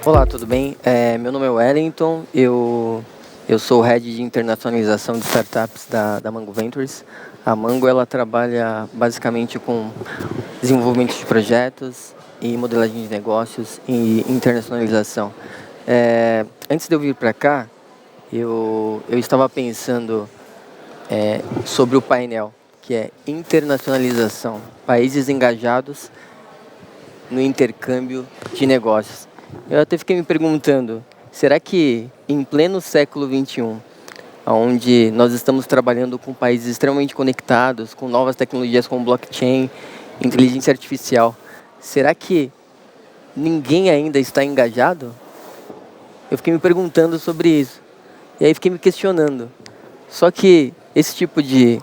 Olá, tudo bem? Meu nome é Wellington, eu sou o Head de Internacionalização de Startups da Mango Ventures. A Mango ela trabalha basicamente com desenvolvimento de projetos e modelagem de negócios e internacionalização. Antes de eu vir para cá, eu estava pensando sobre o painel, que é internacionalização, países engajados no intercâmbio de negócios. Eu até fiquei me perguntando, será que em pleno século XXI, onde nós estamos trabalhando com países extremamente conectados, com novas tecnologias como blockchain, inteligência artificial, será que ninguém ainda está engajado? Eu fiquei me perguntando sobre isso. E aí fiquei me questionando. Só que esse tipo de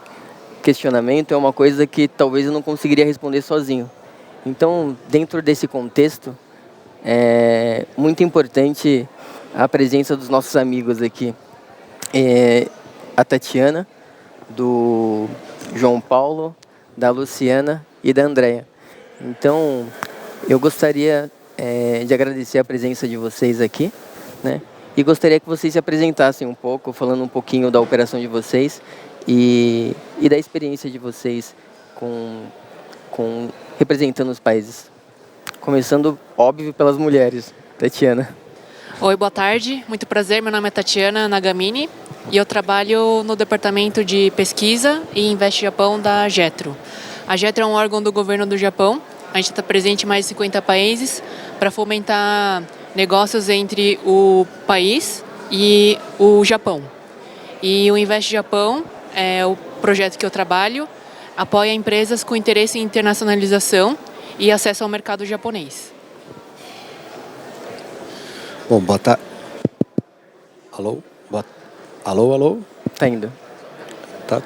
questionamento é uma coisa que talvez eu não conseguiria responder sozinho. Então, dentro desse contexto, é muito importante a presença dos nossos amigos aqui. A Tatiana, do João Paulo, da Luciana e da Andrea. Então, eu gostaria de agradecer a presença de vocês aqui, né? E gostaria que vocês se apresentassem um pouco, falando um pouquinho da operação de vocês e da experiência de vocês com representando os países. Começando, óbvio, pelas mulheres. Tatiana. Oi, boa tarde. Muito prazer. Meu nome é Tatiana Nagamini e eu trabalho no Departamento de Pesquisa e Invest Japão da Jetro. A Jetro é um órgão do governo do Japão. A gente está presente em mais de 50 países para fomentar negócios entre o país e o Japão. E o Invest Japão é o projeto que eu trabalho, apoia empresas com interesse em internacionalização e acesso ao mercado japonês. Bom, boa tarde. Alô? Tá indo. Tá.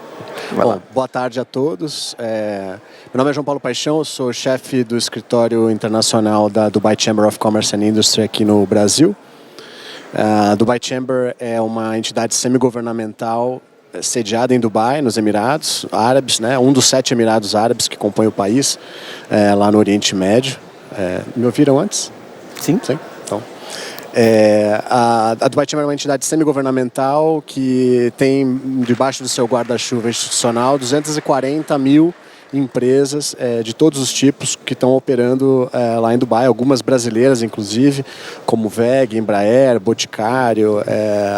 Bom, boa tarde a todos. Meu nome é João Paulo Paixão, eu sou chefe do escritório internacional da Dubai Chamber of Commerce and Industry aqui no Brasil. A Dubai Chamber é uma entidade semi-governamental sediada em Dubai, nos Emirados Árabes, né? Um dos 7 Emirados Árabes que compõem o país, lá no Oriente Médio. Me ouviram antes? Sim. Então, a Dubai Chamber é uma entidade semi-governamental que tem debaixo do seu guarda-chuva institucional 240 mil empresas de todos os tipos que estão operando lá em Dubai, algumas brasileiras inclusive, como VEG, Embraer, Boticário,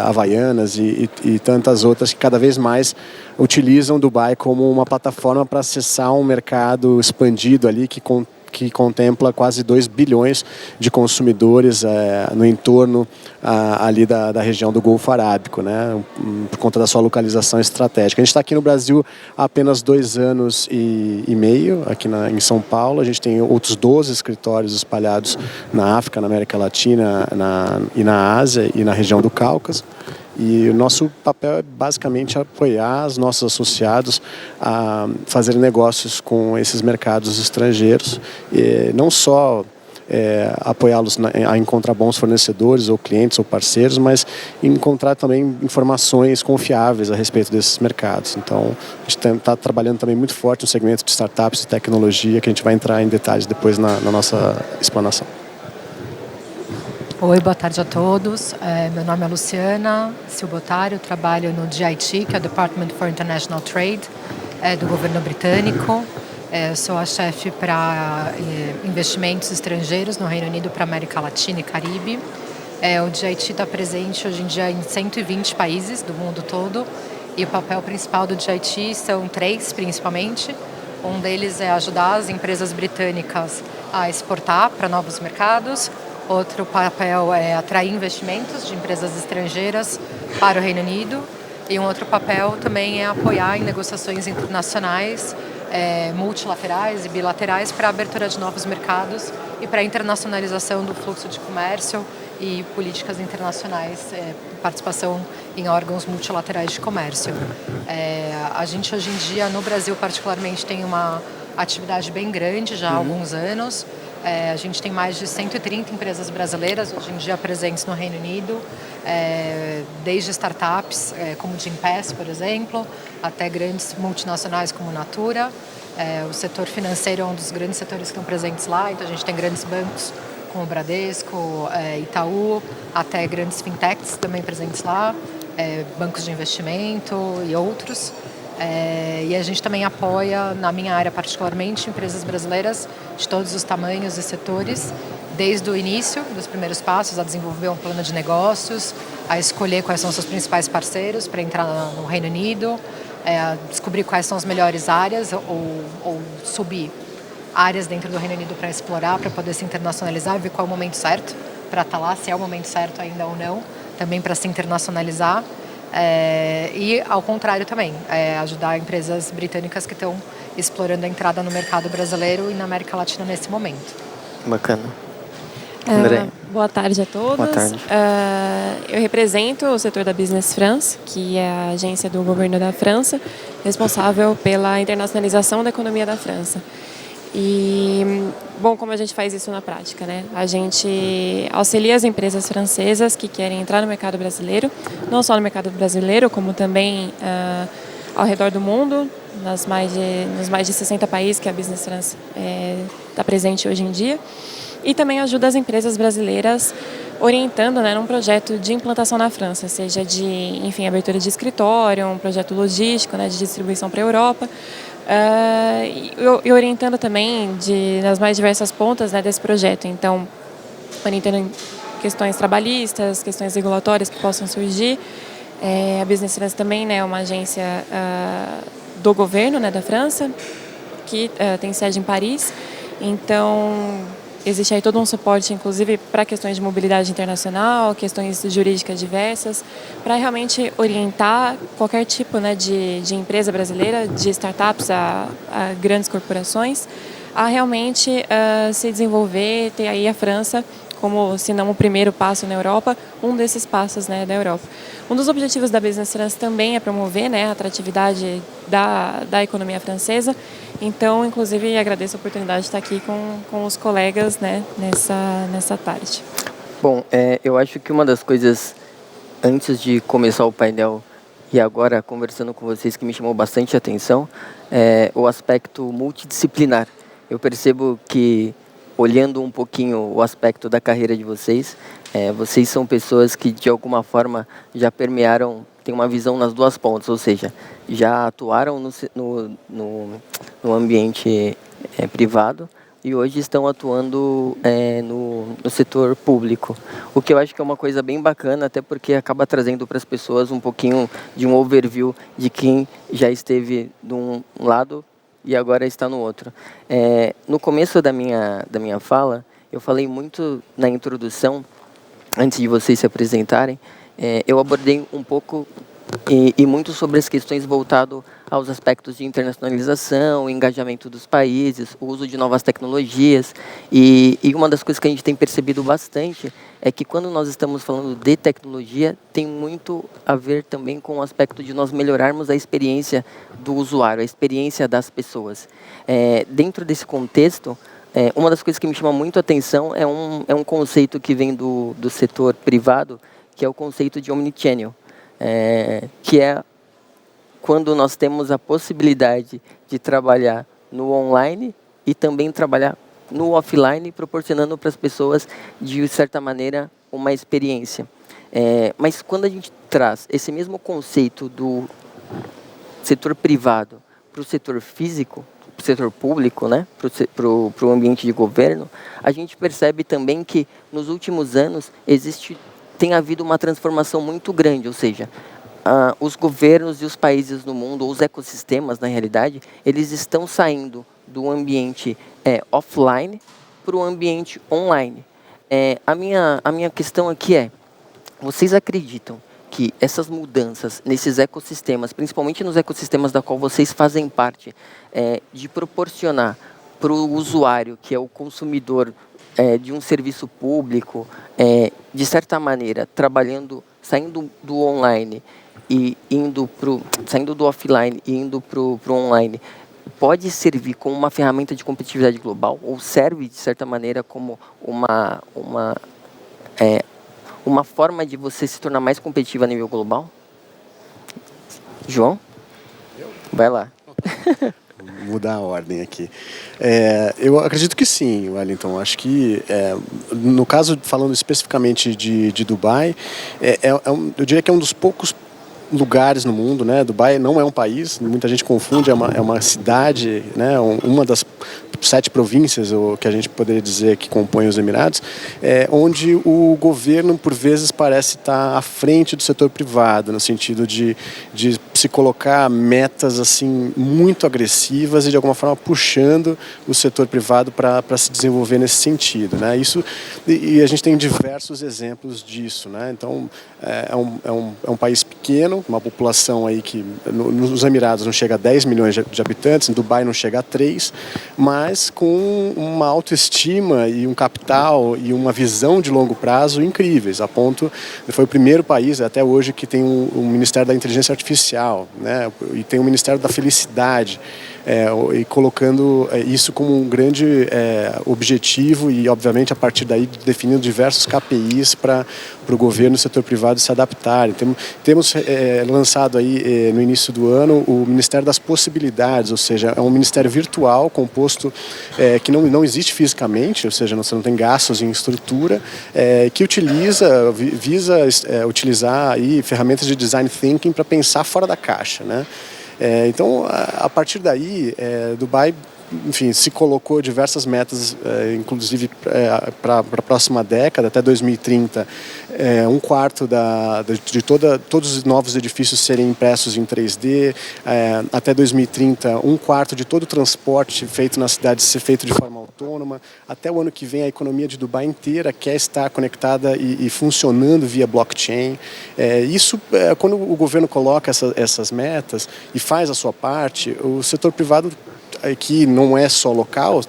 Havaianas e tantas outras que cada vez mais utilizam Dubai como uma plataforma para acessar um mercado expandido ali que contempla quase 2 bilhões de consumidores no entorno ali da região do Golfo Arábico, né, por conta da sua localização estratégica. A gente está aqui no Brasil há apenas 2 anos e meio, aqui em São Paulo. A gente tem outros 12 escritórios espalhados na África, na América Latina e na Ásia e na região do Cáucaso. E o nosso papel é basicamente apoiar os nossos associados a fazer negócios com esses mercados estrangeiros, e não só apoiá-los a encontrar bons fornecedores ou clientes ou parceiros, mas encontrar também informações confiáveis a respeito desses mercados. Então, a gente está trabalhando também muito forte no segmento de startups e tecnologia, que a gente vai entrar em detalhes depois na nossa explanação. Oi, boa tarde a todos. Meu nome é Luciana Silbotário, eu trabalho no DIT, que é o Department for International Trade, do governo britânico. Eu sou a chefe para investimentos estrangeiros no Reino Unido para América Latina e Caribe. O DIT está presente hoje em dia em 120 países do mundo todo e o papel principal do DIT são 3, principalmente. Um deles é ajudar as empresas britânicas a exportar para novos mercados. Outro papel é atrair investimentos de empresas estrangeiras para o Reino Unido. E um outro papel também é apoiar em negociações internacionais, multilaterais e bilaterais para a abertura de novos mercados e para a internacionalização do fluxo de comércio e políticas internacionais, participação em órgãos multilaterais de comércio. A gente hoje em dia, no Brasil particularmente, tem uma atividade bem grande já há alguns anos. A gente tem mais de 130 empresas brasileiras hoje em dia presentes no Reino Unido, desde startups como Gympass, por exemplo, até grandes multinacionais como Natura. O setor financeiro é um dos grandes setores que estão presentes lá, então a gente tem grandes bancos como Bradesco, Itaú, até grandes fintechs também presentes lá, bancos de investimento e outros. E a gente também apoia, na minha área particularmente, empresas brasileiras de todos os tamanhos e setores, desde o início dos primeiros passos, a desenvolver um plano de negócios, a escolher quais são os seus principais parceiros para entrar no Reino Unido, a descobrir quais são as melhores áreas ou subir áreas dentro do Reino Unido para explorar, para poder se internacionalizar, ver qual é o momento certo para estar lá, se é o momento certo ainda ou não, também para se internacionalizar. E ao contrário também, ajudar empresas britânicas que estão explorando a entrada no mercado brasileiro e na América Latina nesse momento. Bacana. André. Boa tarde a todos. Boa tarde. Eu represento o setor da Business France, que é a agência do governo da França, responsável pela internacionalização da economia da França. E, bom, como a gente faz isso na prática, né? A gente auxilia as empresas francesas que querem entrar no mercado brasileiro, não só no mercado brasileiro, como também ao redor do mundo, nos mais de 60 países que a Business France está presente hoje em dia. E também ajuda as empresas brasileiras orientando, né, num projeto de implantação na França, seja de, enfim, abertura de escritório, um projeto logístico, né, de distribuição para a Europa, e orientando também nas mais diversas pontas, né, desse projeto. Então, orientando em questões trabalhistas, questões regulatórias que possam surgir. A Business France também, né, é uma agência do governo, né, da França, que tem sede em Paris. Então, existe aí todo um suporte, inclusive, para questões de mobilidade internacional, questões jurídicas diversas, para realmente orientar qualquer tipo, né, de empresa brasileira, de startups a grandes corporações, a realmente se desenvolver, ter aí a França como, se não o primeiro passo na Europa, um desses passos, né, da Europa. Um dos objetivos da Business France também é promover, né, a atratividade da economia francesa. Então, inclusive, agradeço a oportunidade de estar aqui com os colegas, né, nessa tarde. Bom, eu acho que uma das coisas, antes de começar o painel e agora conversando com vocês, que me chamou bastante atenção, é o aspecto multidisciplinar. Eu percebo que, olhando um pouquinho o aspecto da carreira de vocês, vocês são pessoas que, de alguma forma, já permearam, têm uma visão nas duas pontas, ou seja, já atuaram no ambiente privado e hoje estão atuando no setor público. O que eu acho que é uma coisa bem bacana, até porque acaba trazendo para as pessoas um pouquinho de um overview de quem já esteve de um lado e agora está no outro. No começo da minha fala, eu falei muito na introdução, antes de vocês se apresentarem, eu abordei um pouco e muito sobre as questões voltadas aos aspectos de internacionalização, engajamento dos países, o uso de novas tecnologias. E uma das coisas que a gente tem percebido bastante é que quando nós estamos falando de tecnologia, tem muito a ver também com o aspecto de nós melhorarmos a experiência do usuário, a experiência das pessoas. Dentro desse contexto, uma das coisas que me chama muito a atenção é um conceito que vem do setor privado, que é o conceito de omnichannel, que é quando nós temos a possibilidade de trabalhar no online e também trabalhar no offline, proporcionando para as pessoas, de certa maneira, uma experiência. Mas quando a gente traz esse mesmo conceito do setor privado para o setor físico, para o setor público, né, para o ambiente de governo, a gente percebe também que, nos últimos anos, tem havido uma transformação muito grande, ou seja, os governos e os países no mundo, ou os ecossistemas, na realidade, eles estão saindo do ambiente offline para o ambiente online. A minha questão aqui vocês acreditam que essas mudanças nesses ecossistemas, principalmente nos ecossistemas da qual vocês fazem parte, de proporcionar para o usuário, que é o consumidor de um serviço público, de certa maneira, saindo do online e saindo do offline e indo para o online, pode servir como uma ferramenta de competitividade global, ou serve, de certa maneira, como uma forma de você se tornar mais competitivo a nível global? João? Vai lá. Mudar a ordem aqui. Eu acredito que sim, Wellington. Acho que, no caso, falando especificamente de Dubai, eu diria que é um dos poucos lugares no mundo, né? Dubai não é um país, muita gente confunde, é uma cidade, né? Uma das 7 províncias, o que a gente poderia dizer que compõem os Emirados, onde o governo, por vezes, parece estar à frente do setor privado, no sentido de se colocar metas assim muito agressivas e, de alguma forma, puxando o setor privado para se desenvolver nesse sentido, né? E a gente tem diversos exemplos disso, né? Então, é um país pequeno, uma população aí que nos Emirados não chega a 10 milhões de habitantes, em Dubai não chega a 3, mas com uma autoestima e um capital e uma visão de longo prazo incríveis, a ponto, foi o primeiro país até hoje que tem um Ministério da Inteligência Artificial, né? E tem o Ministério da Felicidade, e colocando isso como um grande objetivo e, obviamente, a partir daí definindo diversos KPIs para o governo e o setor privado se adaptarem. Temos lançado aí no início do ano o Ministério das Possibilidades, ou seja, é um ministério virtual composto que não existe fisicamente, ou seja, você não tem gastos em estrutura, que visa utilizar aí ferramentas de design thinking para pensar fora da caixa, né? Então, a partir daí, Dubai, enfim, se colocou diversas metas, inclusive para a próxima década, até 2030, um quarto de todos os novos edifícios serem impressos em 3D, até 2030, um quarto de todo o transporte feito na cidade ser feito de forma autônoma, até o ano que vem a economia de Dubai inteira quer estar conectada e funcionando via blockchain. Quando o governo coloca essas metas e faz a sua parte, o setor privado, que não é só local,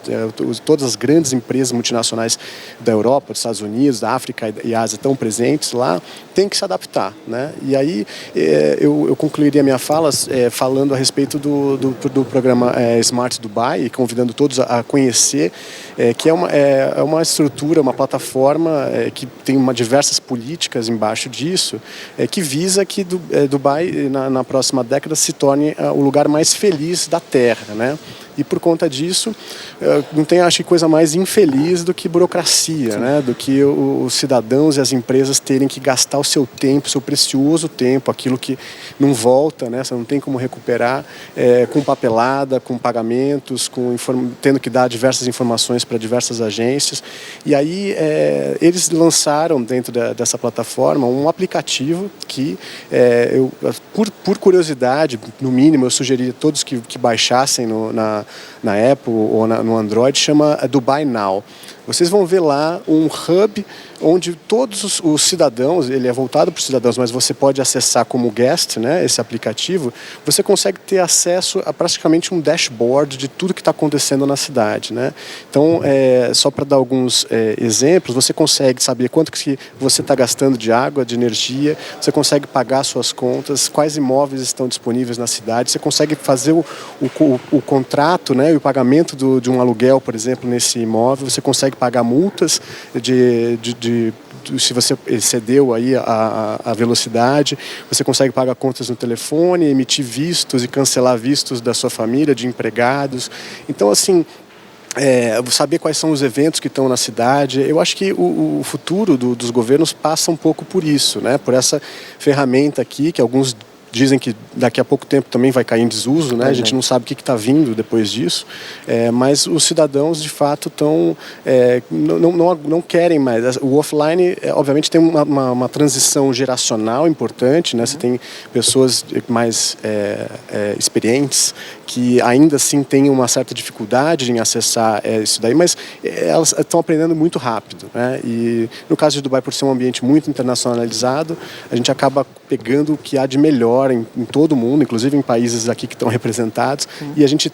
todas as grandes empresas multinacionais da Europa, dos Estados Unidos, da África e Ásia estão presentes lá, tem que se adaptar, né? E aí eu concluiria minha fala falando a respeito do programa Smart Dubai, e convidando todos a conhecer, que é uma estrutura, uma plataforma que tem diversas políticas embaixo disso, que visa que Dubai, na próxima década, se torne o lugar mais feliz da Terra, né? E por conta disso, não tem, acho que, coisa mais infeliz do que burocracia, né? Do que os cidadãos e as empresas terem que gastar o seu tempo, seu precioso tempo, aquilo que não volta, né? Você não tem como recuperar, com papelada, com pagamentos, tendo que dar diversas informações para diversas agências. E aí eles lançaram dentro dessa plataforma um aplicativo que, por curiosidade, no mínimo, eu sugeriria a todos que baixassem na Apple ou no Android, chama Dubai Now. Vocês vão ver lá um hub onde todos os cidadãos, ele é voltado para os cidadãos, mas você pode acessar como guest, né, esse aplicativo, você consegue ter acesso a praticamente um dashboard de tudo que está acontecendo na cidade, né? Então, só para dar alguns exemplos, você consegue saber quanto que você está gastando de água, de energia, você consegue pagar suas contas, quais imóveis estão disponíveis na cidade, você consegue fazer o contrato, né, e o pagamento de um aluguel, por exemplo, nesse imóvel, você consegue pagar multas se você excedeu aí a velocidade, você consegue pagar contas no telefone, emitir vistos e cancelar vistos da sua família, de empregados. Então, assim, saber quais são os eventos que estão na cidade. Eu acho que o futuro dos governos passa um pouco por isso, né? Por essa ferramenta aqui, que alguns dizem que daqui a pouco tempo também vai cair em desuso, né? A gente não sabe o que está vindo depois disso, mas os cidadãos, de fato, não querem mais. O offline, obviamente, tem uma transição geracional importante, né? Você tem pessoas mais experientes que ainda assim têm uma certa dificuldade em acessar isso daí, mas elas estão aprendendo muito rápido, né? E no caso de Dubai, por ser um ambiente muito internacionalizado, a gente acaba pegando o que há de melhor em todo o mundo, inclusive em países aqui que estão representados, e a gente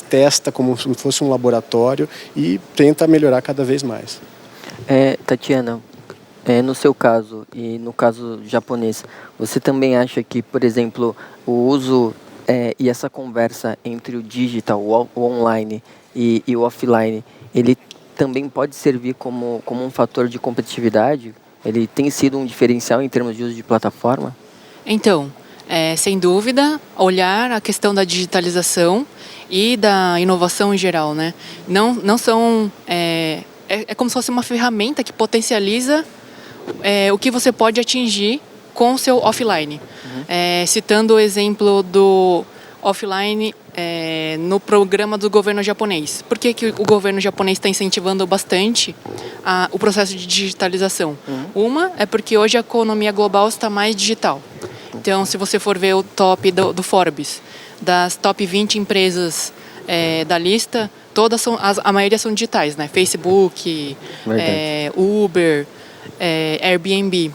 testa como se fosse um laboratório e tenta melhorar cada vez mais. Tatiana, no seu caso e no caso japonês, você também acha que, por exemplo, o uso e essa conversa entre o digital, o online e o offline, ele também pode servir como um fator de competitividade? Ele tem sido um diferencial em termos de uso de plataforma? Então, sem dúvida, olhar a questão da digitalização e da inovação em geral, né? Não são... É como se fosse uma ferramenta que potencializa o que você pode atingir com o seu offline. Citando o exemplo do offline no programa do governo japonês. Por que o governo japonês está incentivando bastante o processo de digitalização? Uma é porque hoje a economia global está mais digital. Então, se você for ver o top do Forbes, das top 20 empresas da lista, a maioria são digitais, né? Facebook, Uber, Airbnb.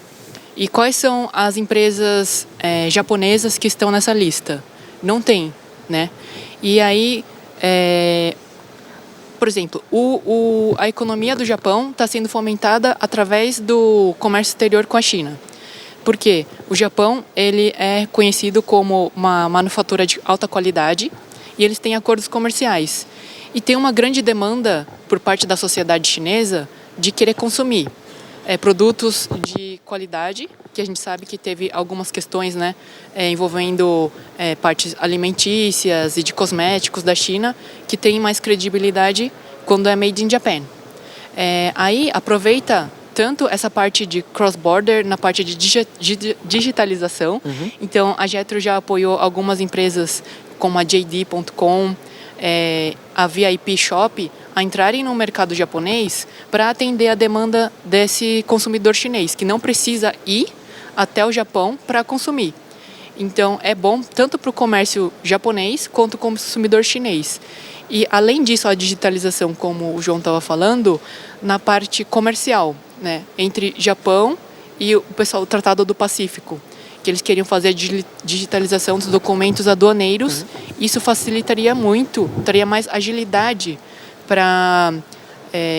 E quais são as empresas japonesas que estão nessa lista? Não tem, né? E aí, por exemplo, a economia do Japão está sendo fomentada através do comércio exterior com a China. Por quê? O Japão ele é conhecido como uma manufatura de alta qualidade e eles têm acordos comerciais. E tem uma grande demanda por parte da sociedade chinesa de querer consumir produtos de qualidade, que a gente sabe que teve algumas questões, né, envolvendo partes alimentícias e de cosméticos da China, que tem mais credibilidade quando é made in Japan. Aí aproveita tanto essa parte de cross-border na parte de digitalização. Então, a Jetro já apoiou algumas empresas como a JD.com, a VIP Shop, a entrarem no mercado japonês para atender a demanda desse consumidor chinês, que não precisa ir até o Japão para consumir. Então, é bom tanto para o comércio japonês quanto para o consumidor chinês. E, além disso, a digitalização, como o João estava falando, na parte comercial, né, entre Japão e o pessoal do Tratado do Pacífico, que eles queriam fazer a digitalização dos documentos aduaneiros. Isso facilitaria muito, traria mais agilidade para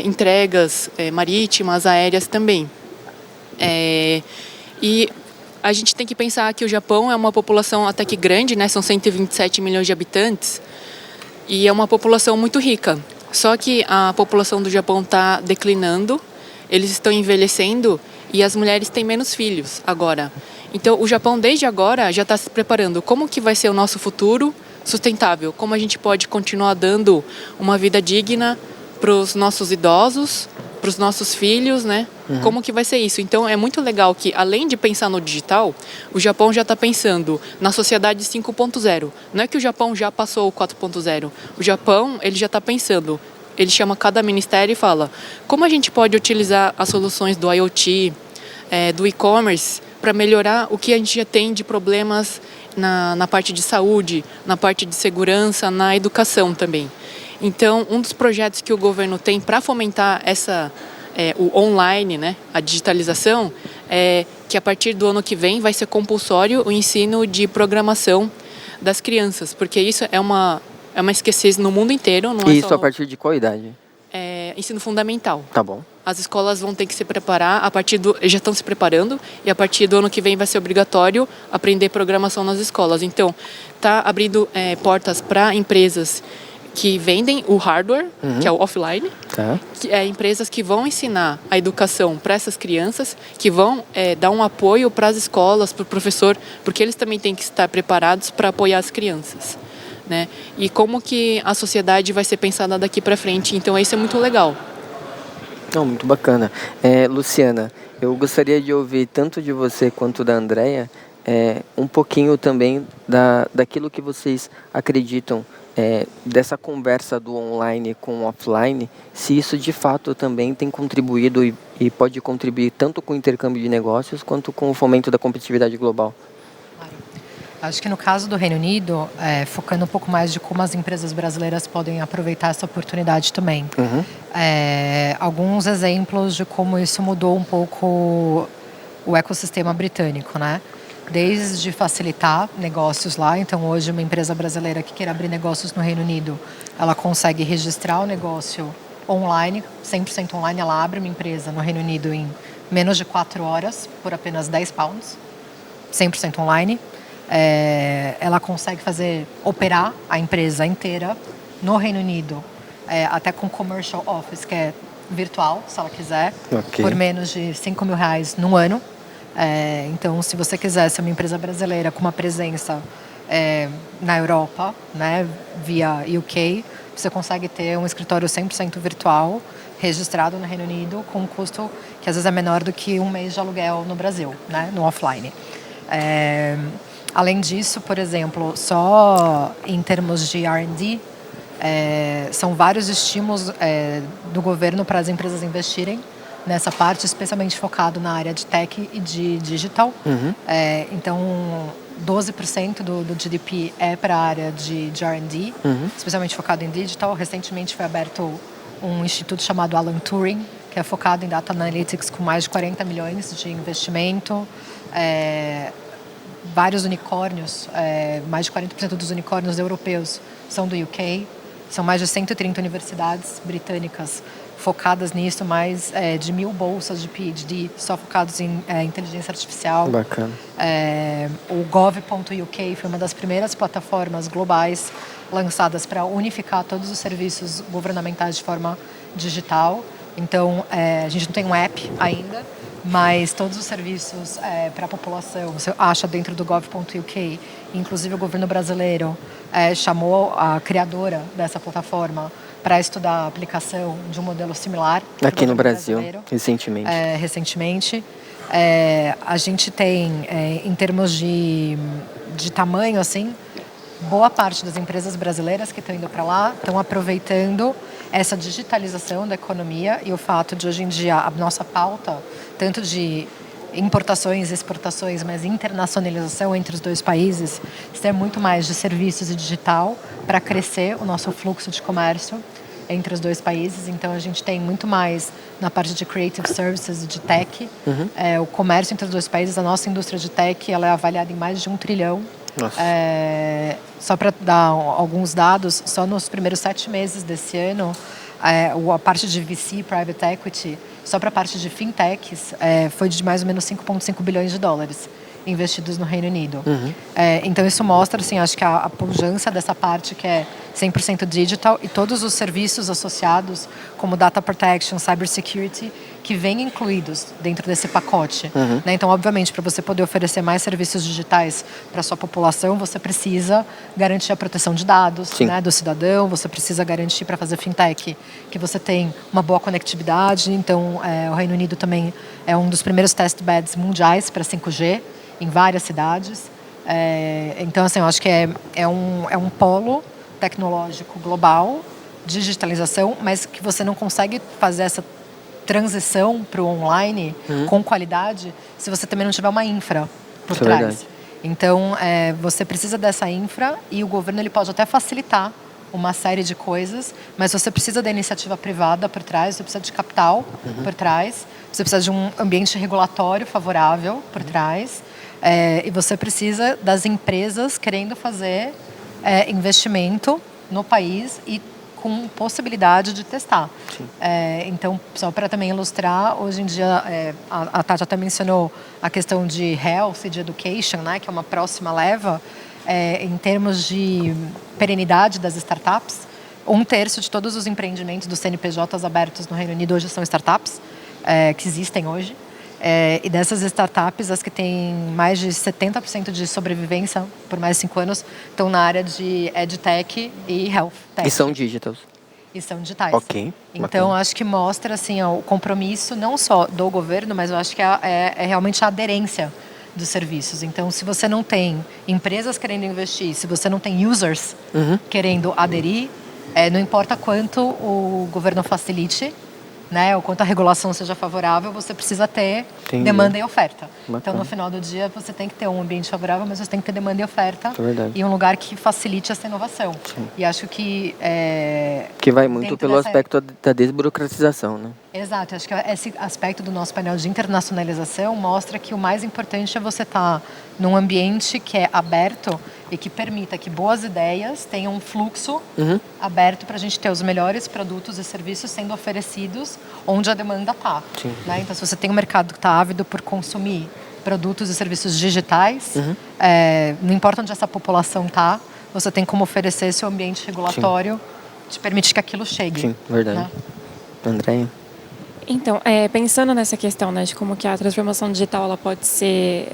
entregas marítimas, aéreas também. E a gente tem que pensar que o Japão é uma população até que grande, né? São 127 milhões de habitantes, e é uma população muito rica. Só que a população do Japão está declinando, eles estão envelhecendo e as mulheres têm menos filhos agora. Então, o Japão, desde agora, já está se preparando. Como que vai ser o nosso futuro sustentável? Como a gente pode continuar dando uma vida digna para os nossos idosos, para os nossos filhos, né? Como que vai ser isso? Então, é muito legal que, além de pensar no digital, o Japão já está pensando na sociedade 5.0. Não é que o Japão já passou o 4.0. O Japão, ele já está pensando, ele chama cada ministério e fala como a gente pode utilizar as soluções do IoT, do e-commerce, para melhorar o que a gente já tem de problemas na parte de saúde, na parte de segurança, na educação também. Então, um dos projetos que o governo tem para fomentar o online, né, a digitalização, é que a partir do ano que vem vai ser compulsório o ensino de programação das crianças, porque isso é uma escassez no mundo inteiro. Não isso a partir de qual idade? Ensino fundamental. Tá bom. As escolas vão ter que se preparar, já estão se preparando, e a partir do ano que vem vai ser obrigatório aprender programação nas escolas. Então, está abrindo portas para empresas que vendem o hardware, que é o offline, que empresas que vão ensinar a educação para essas crianças, que vão dar um apoio para as escolas, para o professor, porque eles também têm que estar preparados para apoiar as crianças, né? E como que a sociedade vai ser pensada daqui para frente. Então, isso é muito legal. Muito bacana. Luciana, eu gostaria de ouvir tanto de você quanto da Andrea um pouquinho também daquilo que vocês acreditam dessa conversa do online com o offline, se isso de fato também tem contribuído e pode contribuir tanto com o intercâmbio de negócios quanto com o fomento da competitividade global. Acho que no caso do Reino Unido, focando um pouco mais de como as empresas brasileiras podem aproveitar essa oportunidade também. Alguns exemplos de como isso mudou um pouco o ecossistema britânico, né? Desde facilitar negócios lá. Então, hoje, uma empresa brasileira que queira abrir negócios no Reino Unido, ela consegue registrar o negócio online, 100% online. Ela abre uma empresa no Reino Unido em menos de 4 horas, por apenas £10, 100% online. Ela consegue operar a empresa inteira no Reino Unido, até com commercial office, que é virtual, se ela quiser, por menos de R$5.000 no ano. Então, se você quiser ser uma empresa brasileira com uma presença na Europa, né, via UK, você consegue ter um escritório 100% virtual, registrado no Reino Unido, com um custo que às vezes é menor do que um mês de aluguel no Brasil, né, no offline. Além disso, por exemplo, só em termos de R&D, são vários estímulos do governo para as empresas investirem nessa parte, especialmente focado na área de tech e de digital. Então, 12% do GDP é para a área de R&D, especialmente focado em digital. Recentemente foi aberto um instituto chamado Alan Turing, que é focado em data analytics, com mais de 40 milhões de investimento. Vários unicórnios, mais de 40% dos unicórnios europeus são do UK. São mais de 130 universidades britânicas focadas nisso, mais de 1.000 bolsas de PhD só focados em inteligência artificial. Bacana. O gov.uk foi uma das primeiras plataformas globais lançadas para unificar todos os serviços governamentais de forma digital. Então, a gente não tem um app ainda, mas todos os serviços para a população você acha dentro do gov.uk. Inclusive, o governo brasileiro chamou a criadora dessa plataforma para estudar a aplicação de um modelo similar aqui no Brasil, recentemente. A gente tem, em termos de tamanho, assim, boa parte das empresas brasileiras que estão indo para lá estão aproveitando essa digitalização da economia e o fato de, hoje em dia, a nossa pauta, tanto de importações e exportações, mas internacionalização entre os dois países, ser muito mais de serviços e digital para crescer o nosso fluxo de comércio entre os dois países. Então, a gente tem muito mais na parte de creative services e de tech. O comércio entre os dois países, a nossa indústria de tech, ela é avaliada em mais de 1 trilhão. Só para dar alguns dados, só nos primeiros 7 meses desse ano, a parte de VC, Private Equity, só para a parte de fintechs, foi de mais ou menos 5,5 bilhões de dólares investidos no Reino Unido. Então, isso mostra, assim, acho que a pujança dessa parte que é 100% digital e todos os serviços associados, como data protection, cybersecurity, que vêm incluídos dentro desse pacote. Né? Então, obviamente, para você poder oferecer mais serviços digitais para a sua população, você precisa garantir a proteção de dados, né, do cidadão, você precisa garantir, para fazer fintech, que você tem uma boa conectividade. Então, o Reino Unido também é um dos primeiros test beds mundiais para 5G, em várias cidades. Então, assim, eu acho que é um polo tecnológico global, digitalização, mas que você não consegue fazer essa transição para o online com qualidade se você também não tiver uma infra por trás. Verdade. Então, você precisa dessa infra e o governo ele pode até facilitar uma série de coisas, mas você precisa da iniciativa privada por trás, você precisa de capital por trás, você precisa de um ambiente regulatório favorável por trás, e você precisa das empresas querendo fazer investimento no país e com possibilidade de testar. Então, só para também ilustrar, hoje em dia, a Tati até mencionou a questão de health e de education, né, que é uma próxima leva. Em termos de perenidade das startups, 1/3 de todos os empreendimentos dos CNPJs abertos no Reino Unido hoje são startups, que existem hoje. E dessas startups, as que têm mais de 70% de sobrevivência por mais de 5 anos estão na área de EdTech e Health Tech. E são digitals. E são digitais. Ok. Então, acho que mostra, assim, o compromisso não só do governo, mas eu acho que é realmente a aderência dos serviços. Então, se você não tem empresas querendo investir, se você não tem users querendo aderir, não importa quanto o governo facilite, né, ou quanto a regulação seja favorável, você precisa ter demanda e oferta. Bacana. Então, no final do dia, você tem que ter um ambiente favorável, mas você tem que ter demanda e oferta e um lugar que facilite essa inovação. E acho que que vai muito pelo aspecto da desburocratização, né? Exato, acho que esse aspecto do nosso painel de internacionalização mostra que o mais importante é você estar num ambiente que é aberto e que permita que boas ideias tenham um fluxo aberto para a gente ter os melhores produtos e serviços sendo oferecidos onde a demanda está. Né? Então, se você tem um mercado que está ávido por consumir produtos e serviços digitais, não importa onde essa população está, você tem como oferecer seu ambiente regulatório, te permite que aquilo chegue. Sim, verdade. Né? Andréia? Então, pensando nessa questão, né, de como que a transformação digital ela pode ser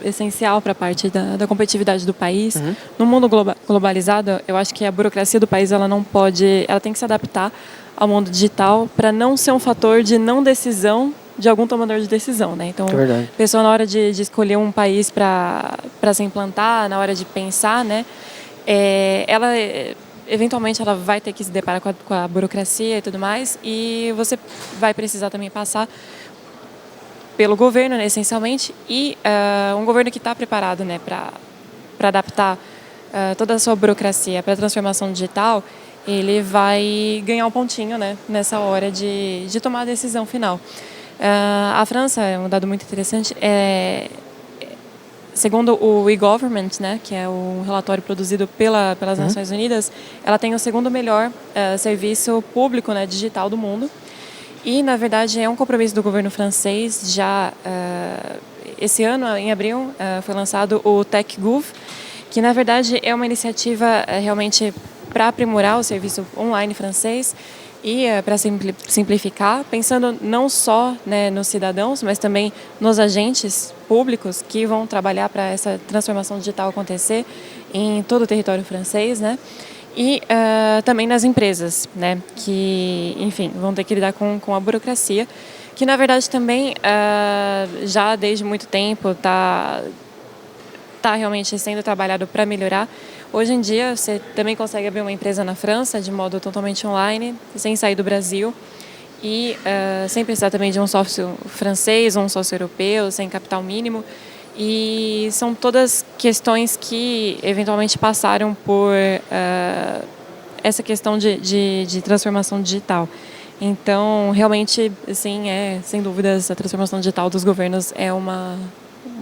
essencial para a parte da competitividade do país, no mundo globalizado, eu acho que a burocracia do país ela não pode, ela tem que se adaptar ao mundo digital para não ser um fator de não decisão de algum tomador de decisão, né? Então, a pessoa na hora de escolher um país para se implantar, na hora de pensar, né, ela eventualmente ela vai ter que se deparar com a burocracia e tudo mais, e você vai precisar também passar pelo governo, né, essencialmente, e um governo que está preparado, né, para adaptar toda a sua burocracia para a transformação digital, ele vai ganhar um pontinho, né, nessa hora de tomar a decisão final. A França, é um dado muito interessante, segundo o e-government, né, que é um relatório produzido pelas Nações Unidas, ela tem o segundo melhor serviço público, né, digital do mundo. E, na verdade, é um compromisso do governo francês. Já esse ano, em abril, foi lançado o TechGouv, que, na verdade, é uma iniciativa realmente para aprimorar o serviço online francês e para simplificar, pensando não só, né, nos cidadãos, mas também nos agentes públicos que vão trabalhar para essa transformação digital acontecer em todo o território francês, né? E também nas empresas, né, que, enfim, vão ter que lidar com a burocracia, que na verdade também já desde muito tempo está realmente sendo trabalhado para melhorar. Hoje em dia, você também consegue abrir uma empresa na França de modo totalmente online, sem sair do Brasil, e sem precisar também de um sócio francês ou um sócio europeu, sem capital mínimo. E são todas questões que eventualmente passaram por essa questão de transformação digital. Então, realmente, assim, sem dúvidas, a transformação digital dos governos é um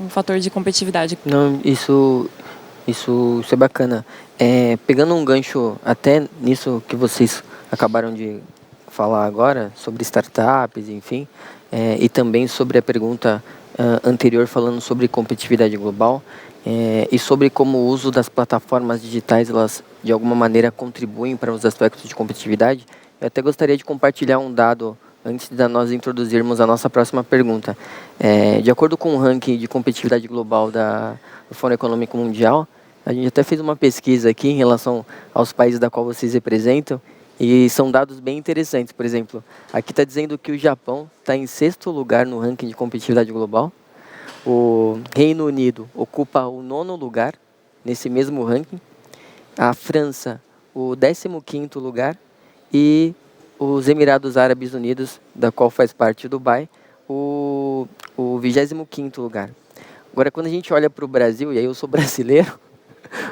fator de competitividade. Não, isso é bacana. Pegando um gancho até nisso que vocês acabaram de falar agora, sobre startups, enfim, e também sobre a pergunta anterior falando sobre competitividade global, e sobre como o uso das plataformas digitais, elas de alguma maneira contribuem para os aspectos de competitividade, eu até gostaria de compartilhar um dado antes de nós introduzirmos a nossa próxima pergunta. De acordo com o ranking de competitividade global do Fórum Econômico Mundial, a gente até fez uma pesquisa aqui em relação aos países da qual vocês representam, e são dados bem interessantes. Por exemplo, aqui está dizendo que o Japão está em 6º lugar no ranking de competitividade global. O Reino Unido ocupa o 9º lugar nesse mesmo ranking. A França, o 15º lugar. E os Emirados Árabes Unidos, da qual faz parte o Dubai, o 25º lugar. Agora, quando a gente olha para o Brasil, e aí eu sou brasileiro,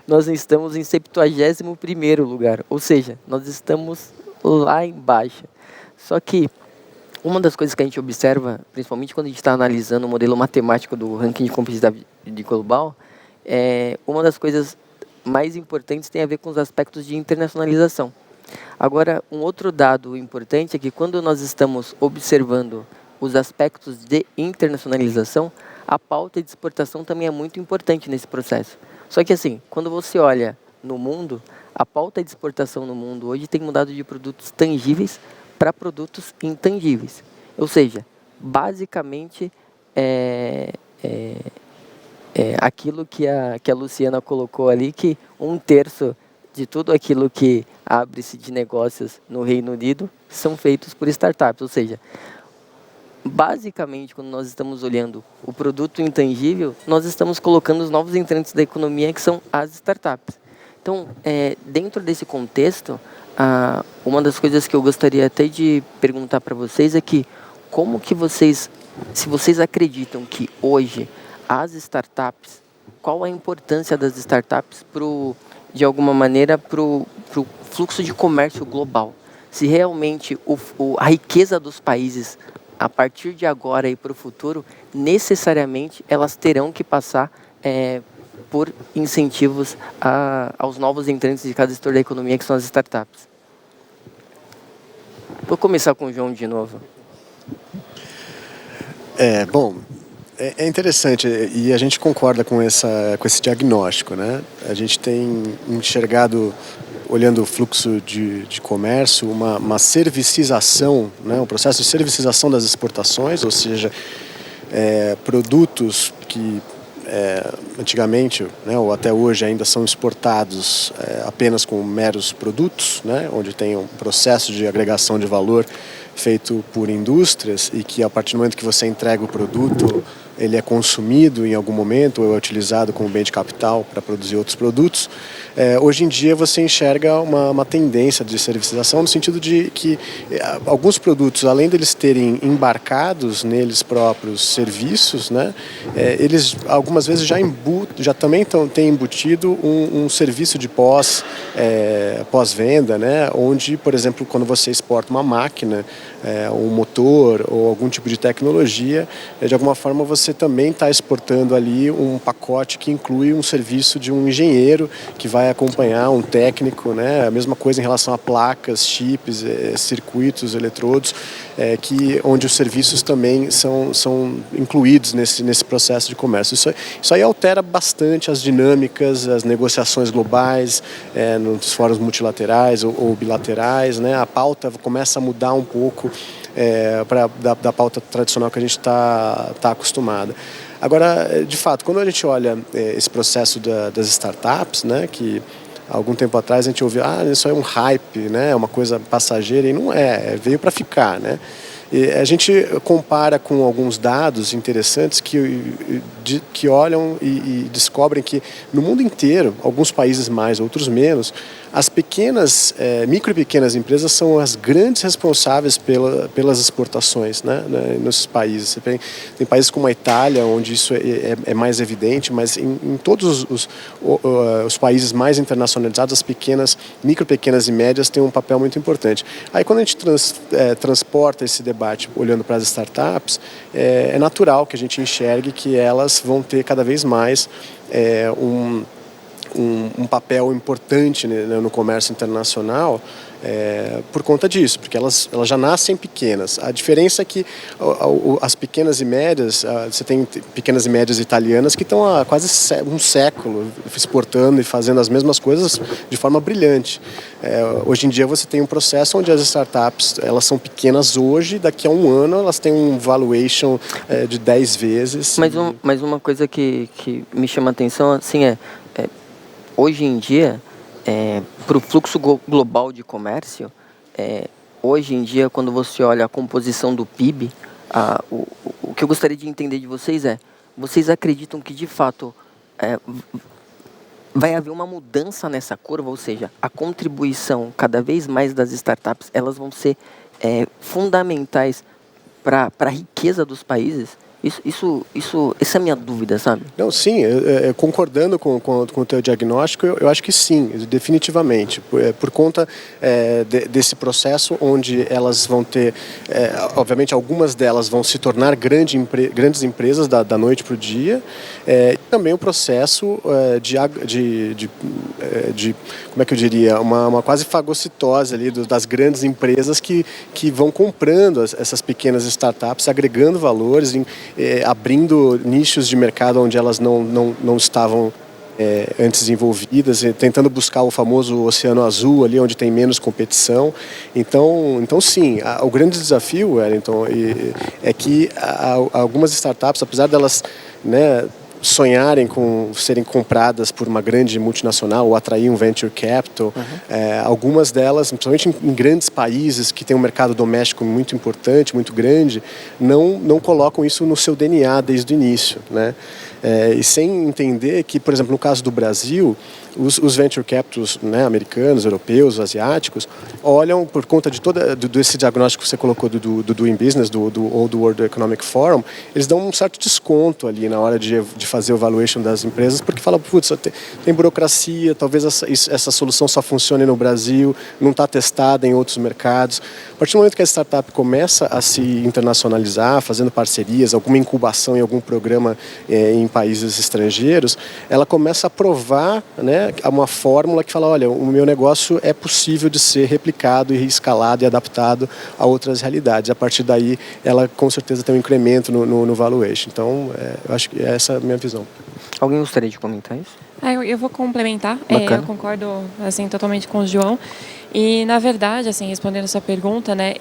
nós estamos em 71º lugar, ou seja, nós estamos lá embaixo. Só que uma das coisas que a gente observa, principalmente quando a gente está analisando o modelo matemático do ranking de competitividade global, uma das coisas mais importantes tem a ver com os aspectos de internacionalização. Agora, um outro dado importante é que quando nós estamos observando os aspectos de internacionalização, a pauta de exportação também é muito importante nesse processo. Só que assim, quando você olha no mundo, a pauta de exportação no mundo hoje tem mudado de produtos tangíveis para produtos intangíveis. Ou seja, basicamente aquilo que a Luciana colocou ali, que 1/3 de tudo aquilo que abre-se de negócios no Reino Unido são feitos por startups. Ou seja, basicamente, quando nós estamos olhando o produto intangível, nós estamos colocando os novos entrantes da economia, que são as startups. Então, dentro desse contexto, uma das coisas que eu gostaria até de perguntar para vocês é que como que vocês, se vocês acreditam que hoje as startups, qual a importância das startups de alguma maneira para o fluxo de comércio global? Se realmente a riqueza dos países a partir de agora e para o futuro, necessariamente elas terão que passar por incentivos aos novos entrantes de cada setor da economia, que são as startups. Vou começar com o João de novo. Bom, é interessante e a gente concorda com esse diagnóstico, né? A gente tem enxergado olhando o fluxo de comércio, uma servicização, né, um processo de servicização das exportações, ou seja, produtos que antigamente, né, ou até hoje ainda são exportados apenas com meros produtos, né, onde tem um processo de agregação de valor feito por indústrias e que a partir do momento que você entrega o produto, ele é consumido em algum momento ou é utilizado como bem de capital para produzir outros produtos. Hoje em dia você enxerga uma tendência de servicização no sentido de que alguns produtos, além deles terem embarcados neles próprios serviços, né, eles algumas vezes já também têm embutido um serviço de pós-venda, né, onde, por exemplo, quando você exporta uma máquina, um motor ou algum tipo de tecnologia, de alguma forma você também está exportando ali um pacote que inclui um serviço de um engenheiro que vai acompanhar um técnico, né? A mesma coisa em relação a placas, chips, circuitos, eletrodos, onde os serviços também são incluídos nesse processo de comércio. Isso aí altera bastante as dinâmicas, as negociações globais, nos fóruns multilaterais ou bilaterais, né? A pauta começa a mudar um pouco da pauta tradicional que a gente está acostumado. Agora, de fato, quando a gente olha esse processo das startups, né, que algum tempo atrás a gente ouviu, isso é um hype, né, é uma coisa passageira, e não veio para ficar, né? E a gente compara com alguns dados interessantes que olham e descobrem que no mundo inteiro, alguns países mais, outros menos, as micro e pequenas empresas são as grandes responsáveis pelas exportações, né, nesses países. Tem países como a Itália, onde isso é mais evidente, mas em todos os países mais internacionalizados, as micro, pequenas e médias têm um papel muito importante. Aí quando a gente transporta esse debate olhando para as startups, é natural que a gente enxergue que elas vão ter cada vez mais um papel importante, né, no comércio internacional, por conta disso, porque elas já nascem pequenas. A diferença é que as pequenas e médias, você tem pequenas e médias italianas que estão há quase um século exportando e fazendo as mesmas coisas de forma brilhante. Hoje em dia você tem um processo onde as startups, elas são pequenas hoje, daqui a um ano elas têm um valuation de 10 vezes. Mas uma coisa que me chama a atenção assim hoje em dia, para o fluxo global de comércio, hoje em dia, quando você olha a composição do PIB, o que eu gostaria de entender de vocês vocês acreditam que, de fato, vai haver uma mudança nessa curva, ou seja, a contribuição cada vez mais das startups, elas vão ser fundamentais para a riqueza dos países? Essa é a minha dúvida, sabe? Não, sim, concordando com o teu diagnóstico, eu acho que sim, definitivamente. Por conta desse processo onde elas vão ter, obviamente algumas delas vão se tornar grandes empresas da noite para o dia, e também o processo de como é que eu diria, uma quase fagocitose ali das grandes empresas que vão comprando essas pequenas startups, agregando valores, abrindo nichos de mercado onde elas não estavam antes envolvidas, tentando buscar o famoso oceano azul ali onde tem menos competição. Então sim, o grande desafio, Wellington, é que algumas startups, apesar delas, né, sonharem com serem compradas por uma grande multinacional ou atrair um venture capital, algumas delas, principalmente em grandes países que têm um mercado doméstico muito importante, muito grande, não colocam isso no seu DNA desde o início, né? E sem entender que, por exemplo, no caso do Brasil, os venture capitals, né, americanos, europeus, asiáticos, olham por conta de desse diagnóstico que você colocou do Doing Business, ou do World Economic Forum, eles dão um certo desconto ali na hora de fazer o valuation das empresas, porque falam, putz, tem burocracia, talvez essa solução só funcione no Brasil, não está testada em outros mercados. A partir do momento que a startup começa a se internacionalizar, fazendo parcerias, alguma incubação em algum programa em países estrangeiros, ela começa a provar, né, uma fórmula que fala, olha, o meu negócio é possível de ser replicado e escalado e adaptado a outras realidades. A partir daí, ela com certeza tem um incremento no valuation. Então, eu acho que essa é a minha visão. Alguém gostaria de comentar isso? Eu vou complementar. Bacana. Eu concordo assim totalmente com o João. E na verdade, assim, respondendo a sua pergunta, né,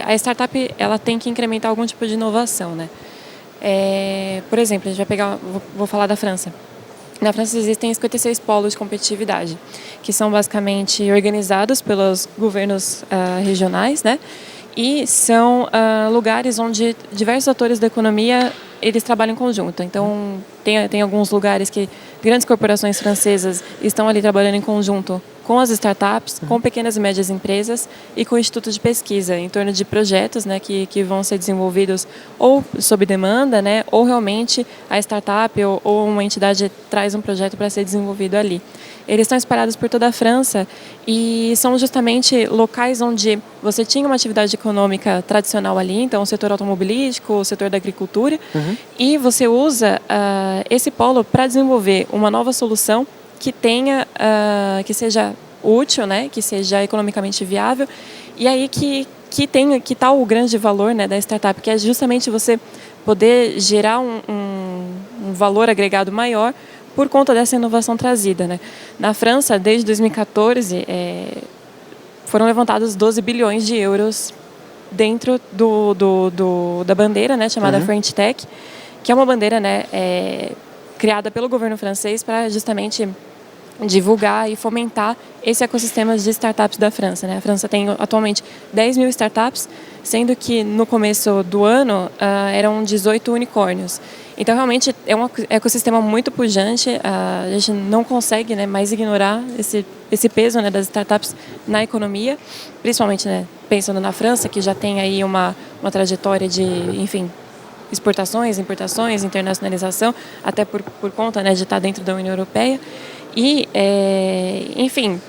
a startup ela tem que incrementar algum tipo de inovação, né? Por exemplo, a gente vai pegar, vou falar da França. Na França existem 56 polos de competitividade, que são basicamente organizados pelos governos regionais, né? E são lugares onde diversos atores da economia eles trabalham em conjunto. Então, tem alguns lugares que grandes corporações francesas estão ali trabalhando em conjunto com as startups, com pequenas e médias empresas e com institutos de pesquisa em torno de projetos, né, que vão ser desenvolvidos ou sob demanda, né, ou realmente a startup ou uma entidade traz um projeto para ser desenvolvido ali. Eles estão espalhados por toda a França e são justamente locais onde você tinha uma atividade econômica tradicional ali, então o setor automobilístico, o setor da agricultura, e você usa esse polo para desenvolver uma nova solução que tenha, que seja útil, né, que seja economicamente viável, e aí que está o grande valor, né, da startup, que é justamente você poder gerar um valor agregado maior por conta dessa inovação trazida, né? Na França, desde 2014, foram levantados 12 bilhões de euros dentro da bandeira, né, chamada French Tech, que é uma bandeira, né, criada pelo governo francês para justamente divulgar e fomentar esse ecossistema de startups da França, né? A França tem atualmente 10 mil startups, sendo que no começo do ano eram 18 unicórnios. Então, realmente, é um ecossistema muito pujante. A gente não consegue, né, mais ignorar esse peso, né, das startups na economia, principalmente, né, pensando na França, que já tem aí uma trajetória de, enfim, exportações, importações, internacionalização, até por conta, né, de estar dentro da União Europeia. E, enfim,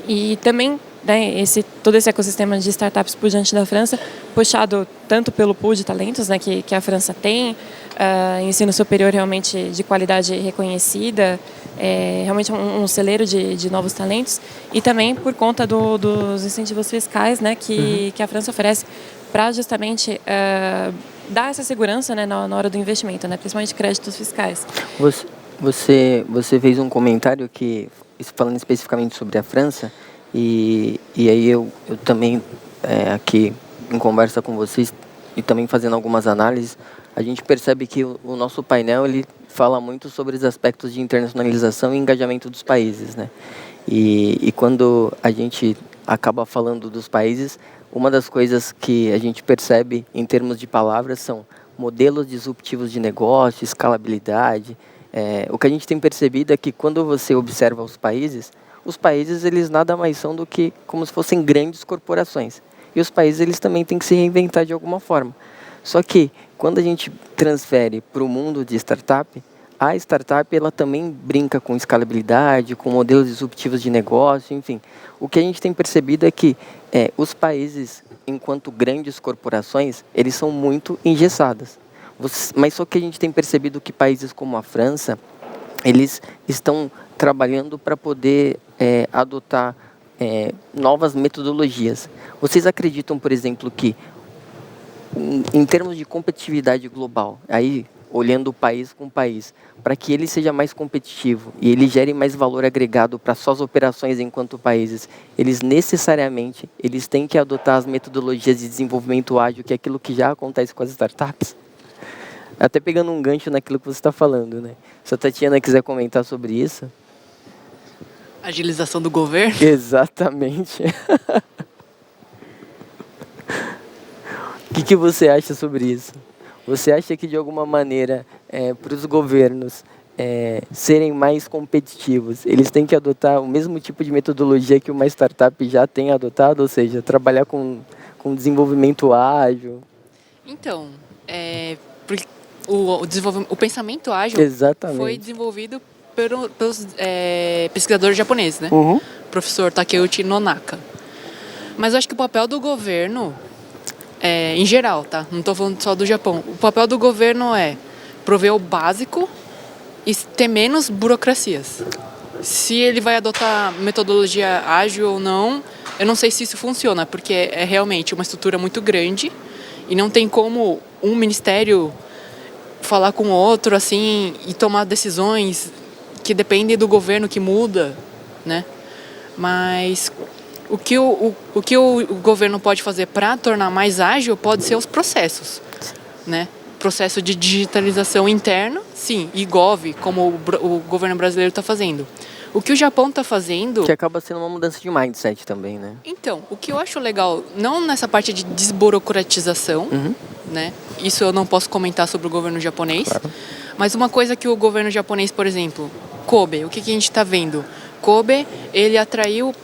e também, né, todo esse ecossistema de startups pujante da França, puxado tanto pelo pool de talentos, né, que a França tem, ensino superior realmente de qualidade reconhecida, realmente um celeiro de novos talentos, e também por conta dos incentivos fiscais, né, que a França oferece para justamente dar essa segurança, né, na hora do investimento, né, principalmente créditos fiscais. Você fez um comentário que, falando especificamente sobre a França, e aí eu também, aqui em conversa com vocês e também fazendo algumas análises, a gente percebe que o nosso painel ele fala muito sobre os aspectos de internacionalização e engajamento dos países, né? E quando a gente acaba falando dos países, uma das coisas que a gente percebe em termos de palavras são modelos disruptivos de negócio, escalabilidade. O que a gente tem percebido é que quando você observa os países eles nada mais são do que como se fossem grandes corporações. E os países eles também têm que se reinventar de alguma forma. Só que quando a gente transfere para o mundo de startup, a startup ela também brinca com escalabilidade, com modelos disruptivos de negócio, enfim. O que a gente tem percebido é que os países, enquanto grandes corporações, eles são muito engessados. Mas só que a gente tem percebido que países como a França, eles estão trabalhando para poder adotar novas metodologias. Vocês acreditam, por exemplo, que em termos de competitividade global, aí olhando país com país, para que ele seja mais competitivo e ele gere mais valor agregado para suas operações enquanto países, eles necessariamente têm que adotar as metodologias de desenvolvimento ágil, que é aquilo que já acontece com as startups? Até pegando um gancho naquilo que você está falando, né? Se a Tatiana quiser comentar sobre isso. Agilização do governo? Exatamente. O que você acha sobre isso? Você acha que, de alguma maneira, para os governos serem mais competitivos, eles têm que adotar o mesmo tipo de metodologia que uma startup já tem adotado? Ou seja, trabalhar com desenvolvimento ágil? Então, o pensamento ágil Exatamente. foi desenvolvido pelos pesquisadores japoneses, né? Professor Takeuchi Nonaka. Mas eu acho que o papel do governo, em geral, tá? Não estou falando só do Japão. O papel do governo é prover o básico e ter menos burocracias. Se ele vai adotar metodologia ágil ou não, eu não sei se isso funciona, porque é realmente uma estrutura muito grande e não tem como um ministério falar com o outro assim e tomar decisões que depende do governo que muda, né? Mas o que o governo pode fazer para tornar mais ágil pode ser os processos, né? Processo de digitalização interno, sim, e Gov, como o governo brasileiro está fazendo. O que o Japão está fazendo... Que acaba sendo uma mudança de mindset também, né? Então, o que eu acho legal, não nessa parte de desburocratização, né? Isso eu não posso comentar sobre o governo japonês, claro. Mas uma coisa que o governo japonês, por exemplo, Kobe, o que a gente está vendo? Kobe, ele atraiu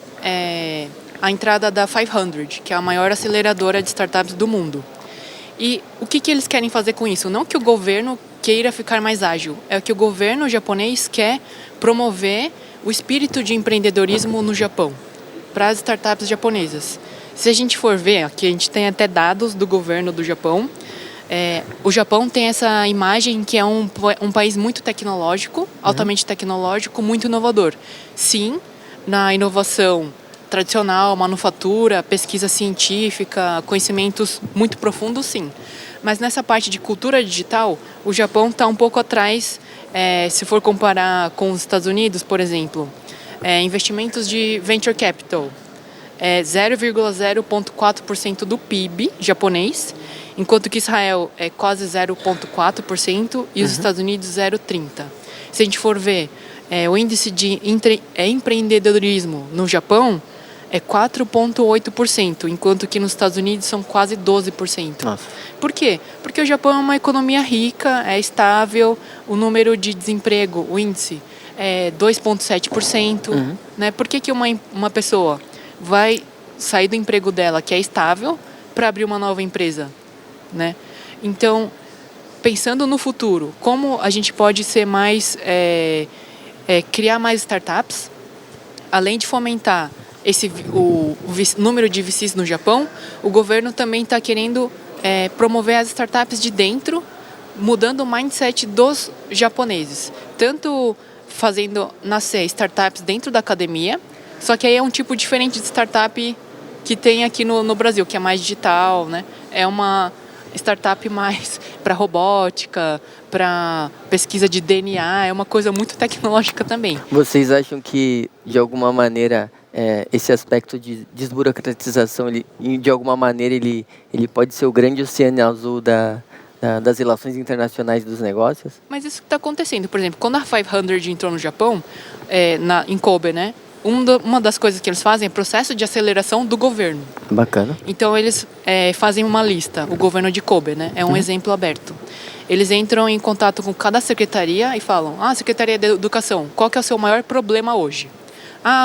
a entrada da 500, que é a maior aceleradora de startups do mundo. E o que eles querem fazer com isso? Não que o governo queira ficar mais ágil, é que o governo japonês quer promover o espírito de empreendedorismo no Japão, para as startups japonesas. Se a gente for ver, aqui a gente tem até dados do governo do Japão, o Japão tem essa imagem que é um país muito tecnológico, altamente tecnológico, muito inovador. Sim, na inovação tradicional, manufatura, pesquisa científica, conhecimentos muito profundos, sim. Mas nessa parte de cultura digital, o Japão está um pouco atrás, se for comparar com os Estados Unidos, por exemplo. Investimentos de venture capital, 0,0,4% do PIB japonês, enquanto que Israel é quase 0,4% e os Estados Unidos 0,30%. Se a gente for ver o índice de empreendedorismo no Japão, é 4,8%, enquanto que nos Estados Unidos são quase 12%. Nossa. Por quê? Porque o Japão é uma economia rica, é estável, o número de desemprego, o índice, é 2,7%. Né? Por que uma pessoa vai sair do emprego dela, que é estável, para abrir uma nova empresa? Né? Então, pensando no futuro, como a gente pode ser mais, criar mais startups, além de fomentar o número de VCs no Japão, o governo também está querendo promover as startups de dentro, mudando o mindset dos japoneses. Tanto fazendo nascer startups dentro da academia, só que aí é um tipo diferente de startup que tem aqui no Brasil, que é mais digital, né? É uma startup mais para robótica, para pesquisa de DNA, é uma coisa muito tecnológica também. Vocês acham que, de alguma maneira, esse aspecto de desburocratização, de alguma maneira, ele pode ser o grande oceano azul das relações internacionais dos negócios? Mas isso está acontecendo. Por exemplo, quando a 500 entrou no Japão, em Kobe, né? Uma das coisas que eles fazem é processo de aceleração do governo. Bacana. Então, eles fazem uma lista, o governo de Kobe, né? É um exemplo aberto. Eles entram em contato com cada secretaria e falam: Secretaria de Educação, qual que é o seu maior problema hoje?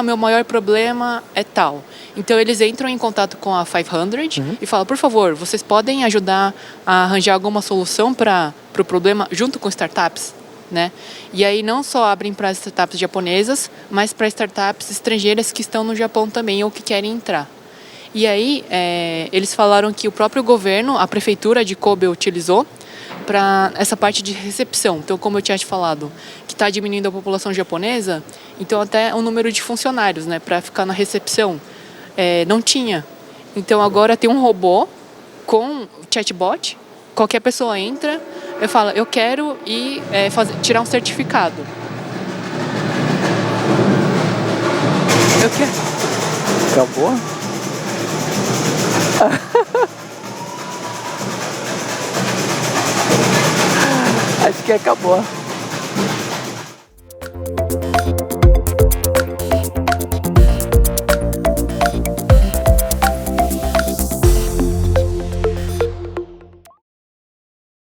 Meu maior problema é tal. Então, eles entram em contato com a 500 e falam: por favor, vocês podem ajudar a arranjar alguma solução para o problema junto com startups? Né? E aí não só abrem para as startups japonesas, mas para startups estrangeiras que estão no Japão também ou que querem entrar. E aí eles falaram que o próprio governo, a prefeitura de Kobe utilizou para essa parte de recepção. Então, como eu tinha te falado, que está diminuindo a população japonesa, então até o número de funcionários, né, para ficar na recepção, não tinha. Então agora tem um robô com chatbot, qualquer pessoa entra, eu falo: eu quero ir tirar um certificado. Eu quero. Acabou? Acho que acabou.